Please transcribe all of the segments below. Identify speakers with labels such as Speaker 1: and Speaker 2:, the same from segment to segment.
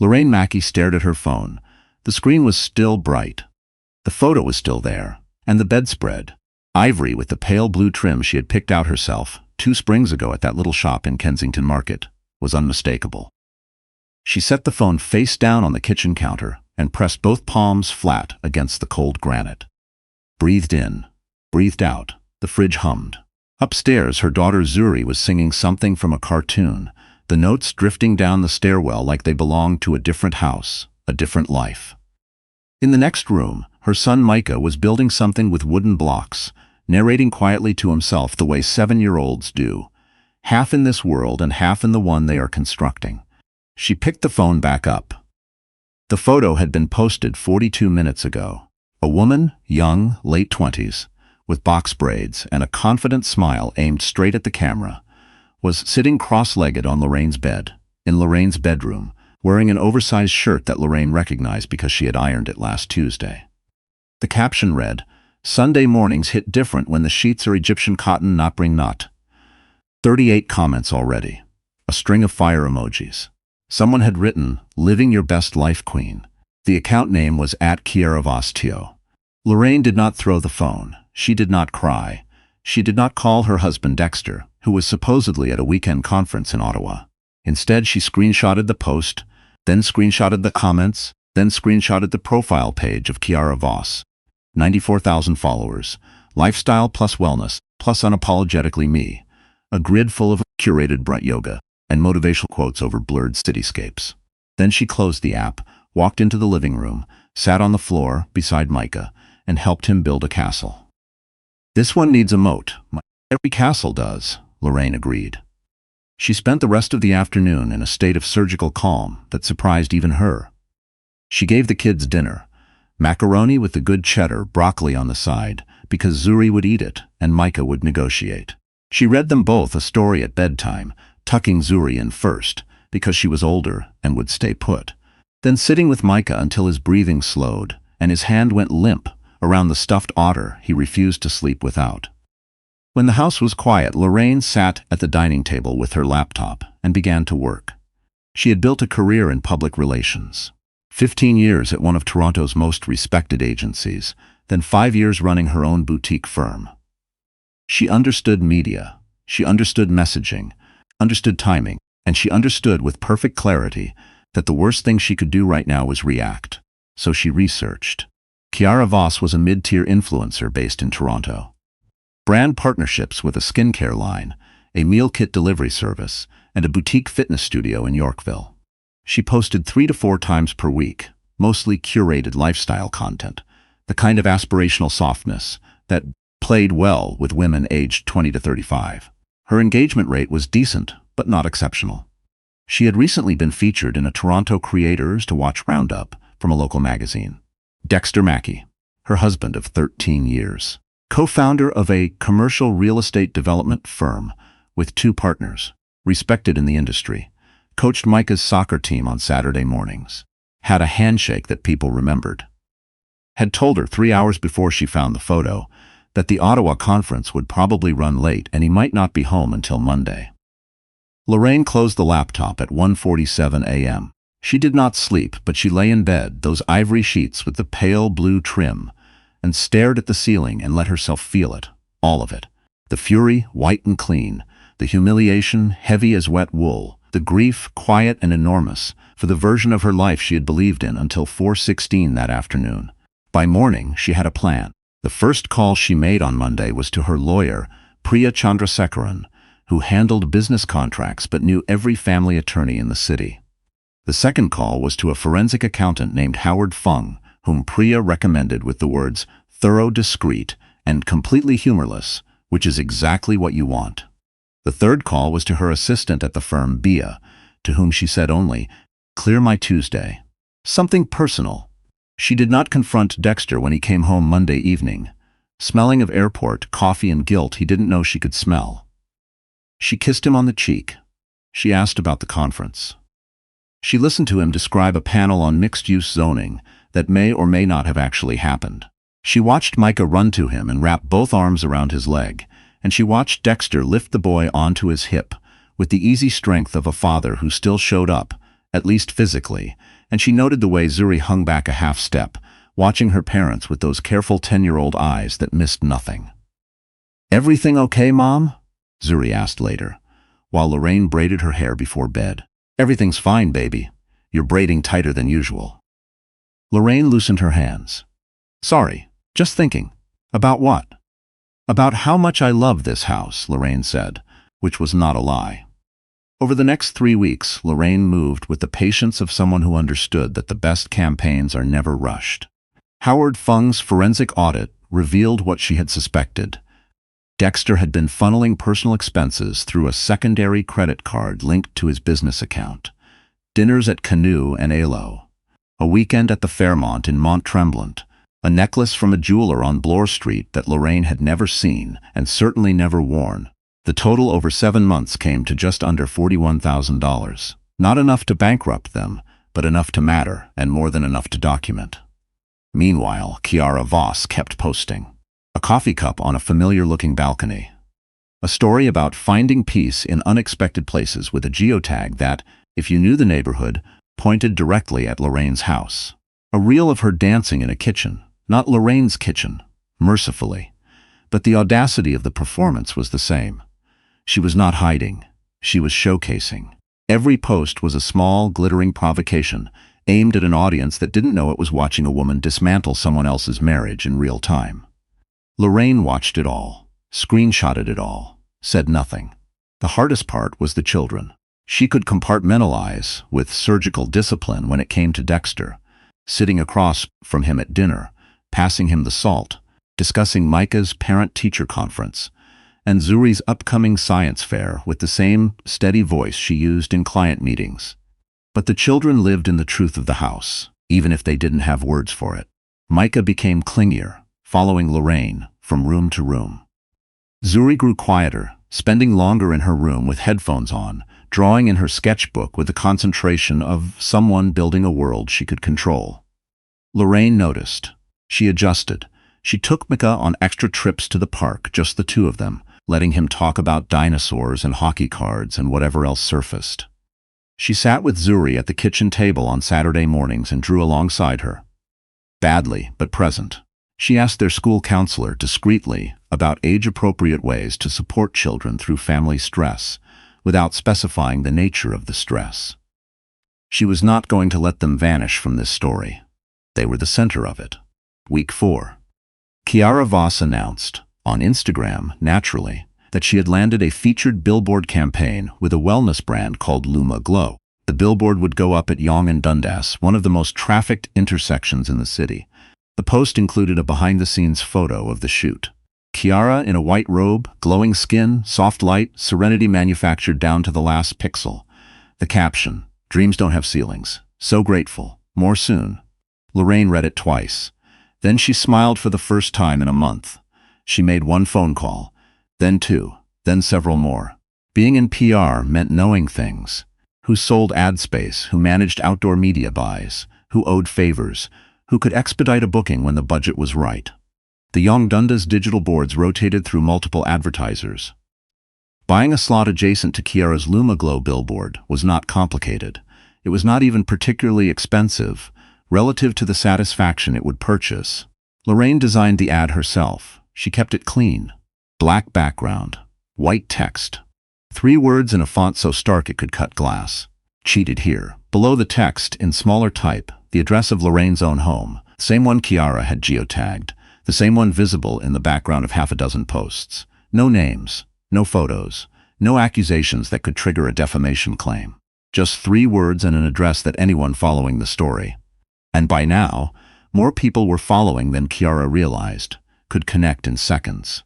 Speaker 1: Lorraine Mackey stared at her phone. The screen was still bright. The photo was still there, and the bedspread, ivory with the pale blue trim she had picked out herself 2 springs ago at that little shop in Kensington Market, was unmistakable. She set the phone face down on the kitchen counter and pressed both palms flat against the cold granite. Breathed in, breathed out, the fridge hummed. Upstairs, her daughter Zuri was singing something from a cartoon, the notes drifting down the stairwell like they belonged to a different house, a different life. In the next room, her son Micah was building something with wooden blocks, narrating quietly to himself the way 7-year-olds do, half in this world and half in the one they are constructing. She picked the phone back up. The photo had been posted 42 minutes ago. A woman, young, late 20s, with box braids and a confident smile aimed straight at the camera, was sitting cross-legged on Lorraine's bed, in Lorraine's bedroom, wearing an oversized shirt that Lorraine recognized because she had ironed it last Tuesday. The caption read, "Sunday mornings hit different when the sheets are Egyptian cotton, not bring not." 38 comments already. A string of fire emojis. Someone had written, "Living your best life, queen." The account name was @KiaraVosTio. Lorraine did not throw the phone. She did not cry. She did not call her husband Dexter, who was supposedly at a weekend conference in Ottawa. Instead, she screenshotted the post, then screenshotted the comments, then screenshotted the profile page of Kiara Voss. 94,000 followers, lifestyle plus wellness, plus unapologetically me. A grid full of curated bright yoga and motivational quotes over blurred cityscapes. Then she closed the app, walked into the living room, sat on the floor beside Micah, and helped him build a castle. "This one needs a moat. Every castle does," Lorraine agreed. She spent the rest of the afternoon in a state of surgical calm that surprised even her. She gave the kids dinner, macaroni with the good cheddar, broccoli on the side, because Zuri would eat it and Micah would negotiate. She read them both a story at bedtime, tucking Zuri in first, because she was older and would stay put, then sitting with Micah until his breathing slowed and his hand went limp around the stuffed otter he refused to sleep without. When the house was quiet, Lorraine sat at the dining table with her laptop and began to work. She had built a career in public relations. 15 years at one of Toronto's most respected agencies, then 5 years running her own boutique firm. She understood media, she understood messaging, understood timing, and she understood with perfect clarity that the worst thing she could do right now was react. So she researched. Kiara Voss was a mid-tier influencer based in Toronto. Brand partnerships with a skincare line, a meal kit delivery service, and a boutique fitness studio in Yorkville. She posted 3 to 4 times per week, mostly curated lifestyle content, the kind of aspirational softness that played well with women aged 20 to 35. Her engagement rate was decent, but not exceptional. She had recently been featured in a Toronto Creators to Watch roundup from a local magazine. Dexter Mackey, her husband of 13 years, co-founder of a commercial real estate development firm with 2 partners, respected in the industry, coached Micah's soccer team on Saturday mornings, had a handshake that people remembered, had told her 3 hours before she found the photo that the Ottawa conference would probably run late and he might not be home until Monday. Lorraine closed the laptop at 1:47 a.m. She did not sleep, but she lay in bed, those ivory sheets with the pale blue trim, and stared at the ceiling and let herself feel it, all of it. The fury, white and clean, the humiliation, heavy as wet wool, the grief, quiet and enormous, for the version of her life she had believed in until 4:16 that afternoon. By morning, she had a plan. The first call she made on Monday was to her lawyer, Priya Chandrasekaran, who handled business contracts but knew every family attorney in the city. The second call was to a forensic accountant named Howard Fung, whom Priya recommended with the words, "thorough, discreet, and completely humorless, which is exactly what you want." The third call was to her assistant at the firm, Bia, to whom she said only, "Clear my Tuesday." Something personal. She did not confront Dexter when he came home Monday evening, smelling of airport, coffee, and guilt he didn't know she could smell. She kissed him on the cheek. She asked about the conference. She listened to him describe a panel on mixed-use zoning that may or may not have actually happened. She watched Micah run to him and wrap both arms around his leg, and she watched Dexter lift the boy onto his hip with the easy strength of a father who still showed up at least physically, and she noted the way Zuri hung back a half step, watching her parents with those careful 10-year-old eyes that missed nothing. "Everything okay, Mom?" Zuri asked later, while Lorraine braided her hair before bed. "Everything's fine, baby. You're braiding tighter than usual." Lorraine loosened her hands. "Sorry, just thinking." "About what?" "About how much I love this house," Lorraine said, which was not a lie. Over the next 3 weeks, Lorraine moved with the patience of someone who understood that the best campaigns are never rushed. Howard Fung's forensic audit revealed what she had suspected. Dexter had been funneling personal expenses through a secondary credit card linked to his business account. Dinners at Canoe and Alo, a weekend at the Fairmont in Mont Tremblant, a necklace from a jeweler on Bloor Street that Lorraine had never seen and certainly never worn. The total over 7 months came to just under $41,000. Not enough to bankrupt them, but enough to matter and more than enough to document. Meanwhile, Kiara Voss kept posting. A coffee cup on a familiar-looking balcony. A story about finding peace in unexpected places with a geotag that, if you knew the neighborhood, pointed directly at Lorraine's house. A reel of her dancing in a kitchen, not Lorraine's kitchen, mercifully. But the audacity of the performance was the same. She was not hiding. She was showcasing. Every post was a small, glittering provocation, aimed at an audience that didn't know it was watching a woman dismantle someone else's marriage in real time. Lorraine watched it all, screenshotted it all, said nothing. The hardest part was the children. She could compartmentalize with surgical discipline when it came to Dexter, sitting across from him at dinner, passing him the salt, discussing Micah's parent-teacher conference, and Zuri's upcoming science fair with the same steady voice she used in client meetings. But the children lived in the truth of the house, even if they didn't have words for it. Micah became clingier, following Lorraine from room to room. Zuri grew quieter, spending longer in her room with headphones on, drawing in her sketchbook with the concentration of someone building a world she could control. Lorraine noticed. She adjusted. She took Micah on extra trips to the park, just the two of them, letting him talk about dinosaurs and hockey cards and whatever else surfaced. She sat with Zuri at the kitchen table on Saturday mornings and drew alongside her. Badly, but present. She asked their school counselor discreetly about age-appropriate ways to support children through family stress, without specifying the nature of the stress. She was not going to let them vanish from this story. They were the center of it. Week 4. Kiara Voss announced, on Instagram, naturally, that she had landed a featured Billboard campaign with a wellness brand called Luma Glow. The billboard would go up at Yonge and Dundas, one of the most trafficked intersections in the city. The post included a behind-the-scenes photo of the shoot. Kiara in a white robe, glowing skin, soft light, serenity manufactured down to the last pixel. The caption, "Dreams don't have ceilings. So grateful. More soon." Lorraine read it twice. Then she smiled for the first time in a month. She made one phone call, then 2, then several more. Being in PR meant knowing things. Who sold ad space, who managed outdoor media buys, who owed favors, who could expedite a booking when the budget was right. The Yonge Dundas digital boards rotated through multiple advertisers. Buying a slot adjacent to Kiara's Luma Glow billboard was not complicated. It was not even particularly expensive, relative to the satisfaction it would purchase. Lorraine designed the ad herself. She kept it clean. Black background, white text. 3 words in a font so stark it could cut glass. Cheated here. Below the text, in smaller type, the address of Lorraine's own home, same one Kiara had geotagged, the same one visible in the background of half a dozen posts. No names, no photos, no accusations that could trigger a defamation claim. Just 3 words and an address that anyone following the story. And by now, more people were following than Kiara realized, could connect in seconds.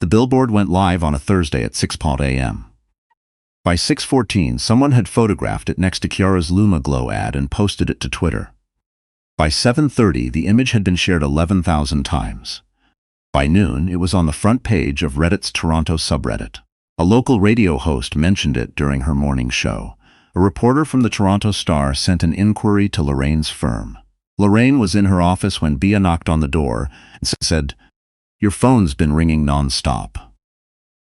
Speaker 1: The billboard went live on a Thursday at 6 a.m. By 6:14, someone had photographed it next to Kiara's Luma Glow ad and posted it to Twitter. By 7:30, the image had been shared 11,000 times. By noon, it was on the front page of Reddit's Toronto subreddit. A local radio host mentioned it during her morning show. A reporter from the Toronto Star sent an inquiry to Lorraine's firm. Lorraine was in her office when Bia knocked on the door and said, "Your phone's been ringing non-stop.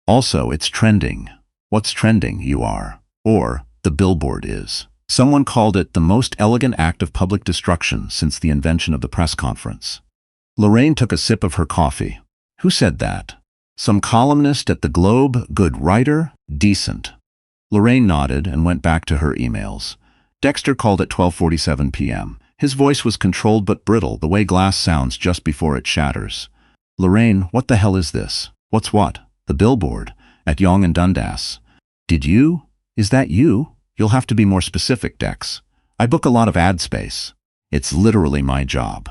Speaker 1: Also, it's trending. What's trending, you are? Or, the billboard is." Someone called it the most elegant act of public destruction since the invention of the press conference. Lorraine took a sip of her coffee. Who said that? Some columnist at the Globe? Good writer? Decent. Lorraine nodded and went back to her emails. Dexter called at 12:47 p.m. His voice was controlled but brittle, the way glass sounds just before it shatters. Lorraine, what the hell is this? What's what? The Billboard. At Yonge and Dundas. Did you? Is that you? You'll have to be more specific, Dex. I book a lot of ad space. It's literally my job.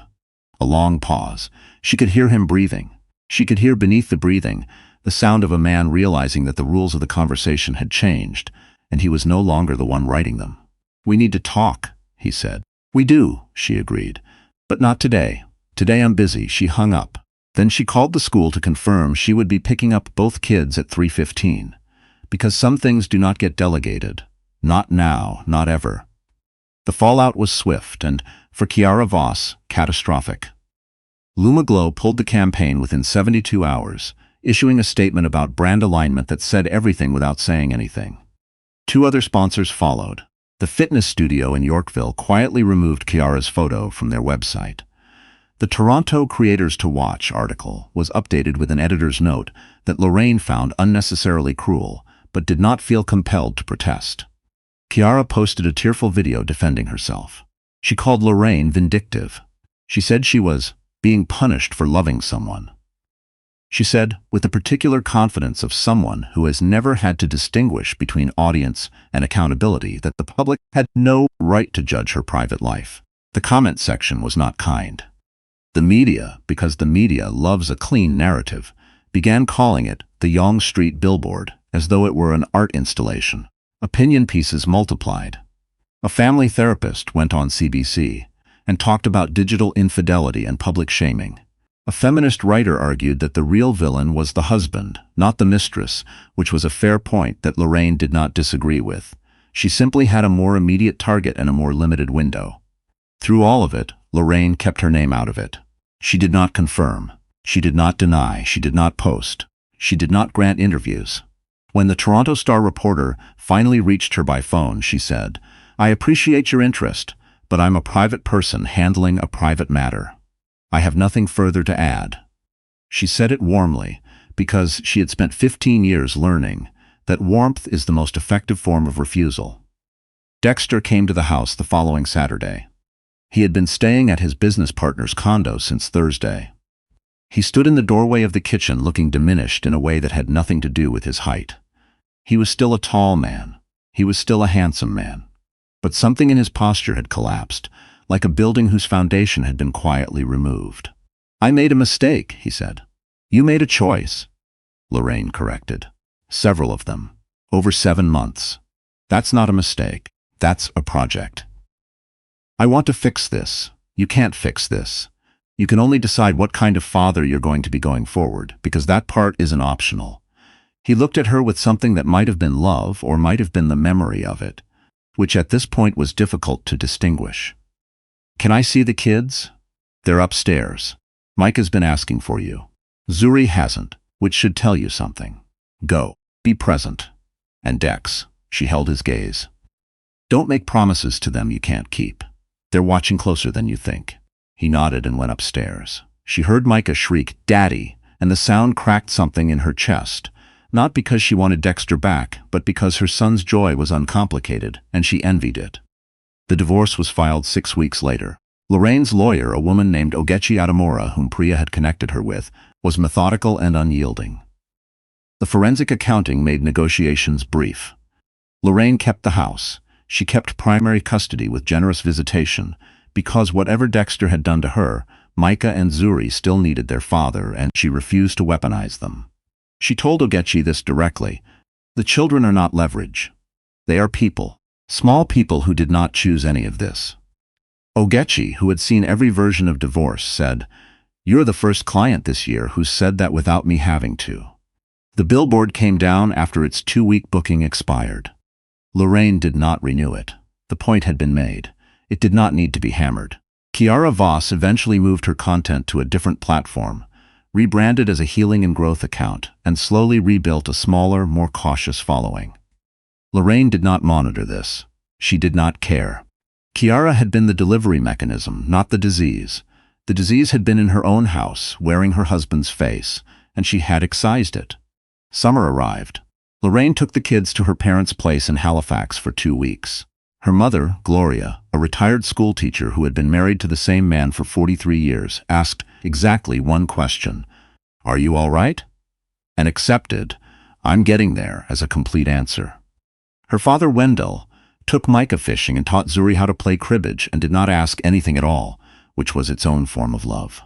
Speaker 1: A long pause. She could hear him breathing. She could hear beneath the breathing the sound of a man realizing that the rules of the conversation had changed, and he was no longer the one writing them. We need to talk, he said. We do, she agreed. But not today. Today I'm busy. She hung up. Then she called the school to confirm she would be picking up both kids at 3:15. Because some things do not get delegated. Not now, not ever. The fallout was swift and, for Kiara Voss, catastrophic. Luma Glow pulled the campaign within 72 hours, issuing a statement about brand alignment that said everything without saying anything. 2 other sponsors followed. The fitness studio in Yorkville quietly removed Kiara's photo from their website. The Toronto Creators to Watch article was updated with an editor's note that Lorraine found unnecessarily cruel, but did not feel compelled to protest. Kiara posted a tearful video defending herself. She called Lorraine vindictive. She said she was being punished for loving someone. She said, with the particular confidence of someone who has never had to distinguish between audience and accountability, that the public had no right to judge her private life. The comment section was not kind. The media, because the media loves a clean narrative, began calling it the Yonge Street Billboard, as though it were an art installation. Opinion pieces multiplied. A family therapist went on CBC and talked about digital infidelity and public shaming. A feminist writer argued that the real villain was the husband, not the mistress, which was a fair point that Lorraine did not disagree with. She simply had a more immediate target and a more limited window. Through all of it, Lorraine kept her name out of it. She did not confirm. She did not deny. She did not post. She did not grant interviews. When the Toronto Star reporter finally reached her by phone, she said, "I appreciate your interest, but I'm a private person handling a private matter. I have nothing further to add." She said it warmly, because she had spent 15 years learning that warmth is the most effective form of refusal. Dexter came to the house the following Saturday. He had been staying at his business partner's condo since Thursday. He stood in the doorway of the kitchen looking diminished in a way that had nothing to do with his height. He was still a tall man. He was still a handsome man. But something in his posture had collapsed, like a building whose foundation had been quietly removed. "I made a mistake," he said. "You made a choice," Lorraine corrected. "Several of them. Over 7 months. That's not a mistake. That's a project. I want to fix this. You can't fix this. You can only decide what kind of father you're going to be going forward, because that part isn't optional." He looked at her with something that might have been love or might have been the memory of it, which at this point was difficult to distinguish. "Can I see the kids?" "They're upstairs. Mike has been asking for you. Zuri hasn't, which should tell you something. Go. Be present. And Dex," she held his gaze, "don't make promises to them you can't keep. They're watching closer than you think." He nodded and went upstairs. She heard Micah shriek, "Daddy," and the sound cracked something in her chest, not because she wanted Dexter back, but because her son's joy was uncomplicated, and she envied it. The divorce was filed 6 weeks later. Lorraine's lawyer, a woman named Ogechi Adamora, whom Priya had connected her with, was methodical and unyielding. The forensic accounting made negotiations brief. Lorraine kept the house. She kept primary custody with generous visitation, because whatever Dexter had done to her, Micah and Zuri still needed their father, and she refused to weaponize them. She told Ogechi this directly. "The children are not leverage. They are people. Small people who did not choose any of this." Ogechi, who had seen every version of divorce, said, "You're the first client this year who said that without me having to." The billboard came down after its 2-week booking expired. Lorraine did not renew it. The point had been made. It did not need to be hammered. Kiara Voss eventually moved her content to a different platform, rebranded as a healing and growth account, and slowly rebuilt a smaller, more cautious following. Lorraine did not monitor this. She did not care. Kiara had been the delivery mechanism, not the disease. The disease had been in her own house, wearing her husband's face, and she had excised it. Summer arrived. Lorraine took the kids to her parents' place in Halifax for 2 weeks. Her mother, Gloria, a retired schoolteacher who had been married to the same man for 43 years, asked exactly one question: "Are you all right?" And accepted, "I'm getting there," as a complete answer. Her father, Wendell, took Micah fishing and taught Zuri how to play cribbage and did not ask anything at all, which was its own form of love.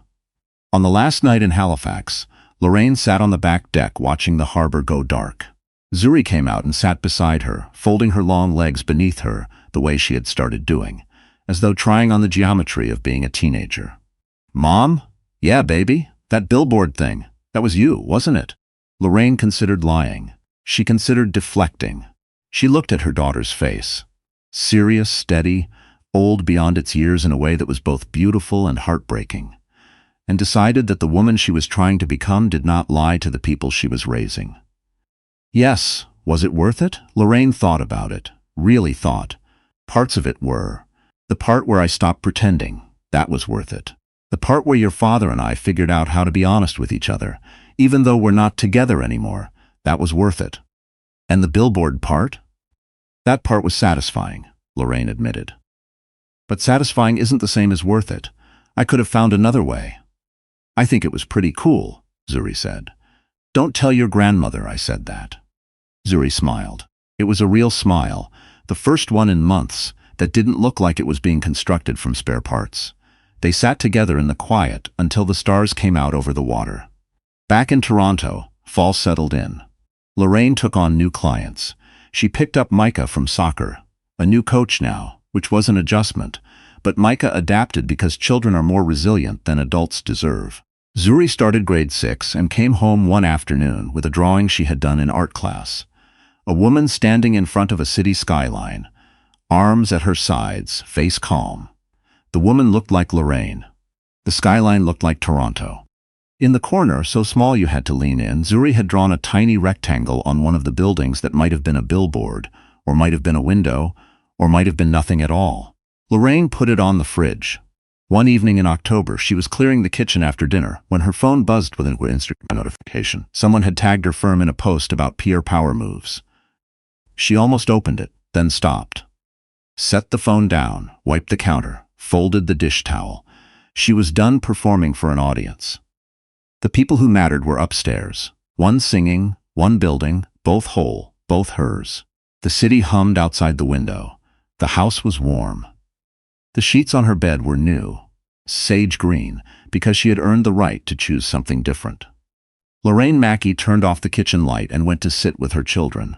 Speaker 1: On the last night in Halifax, Lorraine sat on the back deck watching the harbor go dark. Zuri came out and sat beside her, folding her long legs beneath her the way she had started doing, as though trying on the geometry of being a teenager. "Mom? Yeah, baby. That Billboard thing. That was you, wasn't it?" Lorraine considered lying. She considered deflecting. She looked at her daughter's face. Serious, steady, old beyond its years in a way that was both beautiful and heartbreaking, and decided that the woman she was trying to become did not lie to the people she was raising. Yes, was it worth it? Lorraine thought about it, really thought. Parts of it were. The part where I stopped pretending, that was worth it. The part where your father and I figured out how to be honest with each other, even though we're not together anymore, that was worth it. And the Billboard part? That part was satisfying, Lorraine admitted. But satisfying isn't the same as worth it. I could have found another way. I think it was pretty cool, Zuri said. Don't tell your grandmother I said that. Zuri smiled. It was a real smile, the first one in months, that didn't look like it was being constructed from spare parts. They sat together in the quiet until the stars came out over the water. Back in Toronto, fall settled in. Lorraine took on new clients. She picked up Micah from soccer, a new coach now, which was an adjustment, but Micah adapted because children are more resilient than adults deserve. Zuri started grade 6 and came home one afternoon with a drawing she had done in art class. A woman standing in front of a city skyline, arms at her sides, face calm. The woman looked like Lorraine. The skyline looked like Toronto. In the corner, so small you had to lean in, Zuri had drawn a tiny rectangle on one of the buildings that might have been a billboard, or might have been a window, or might have been nothing at all. Lorraine put it on the fridge. One evening in October, she was clearing the kitchen after dinner when her phone buzzed with an Instagram notification. Someone had tagged her firm in a post about peer power moves. She almost opened it, then stopped. Set the phone down, wiped the counter, folded the dish towel. She was done performing for an audience. The people who mattered were upstairs. One singing, one building, both whole, both hers. The city hummed outside the window. The house was warm. The sheets on her bed were new, sage green, because she had earned the right to choose something different. Lorraine Mackey turned off the kitchen light and went to sit with her children.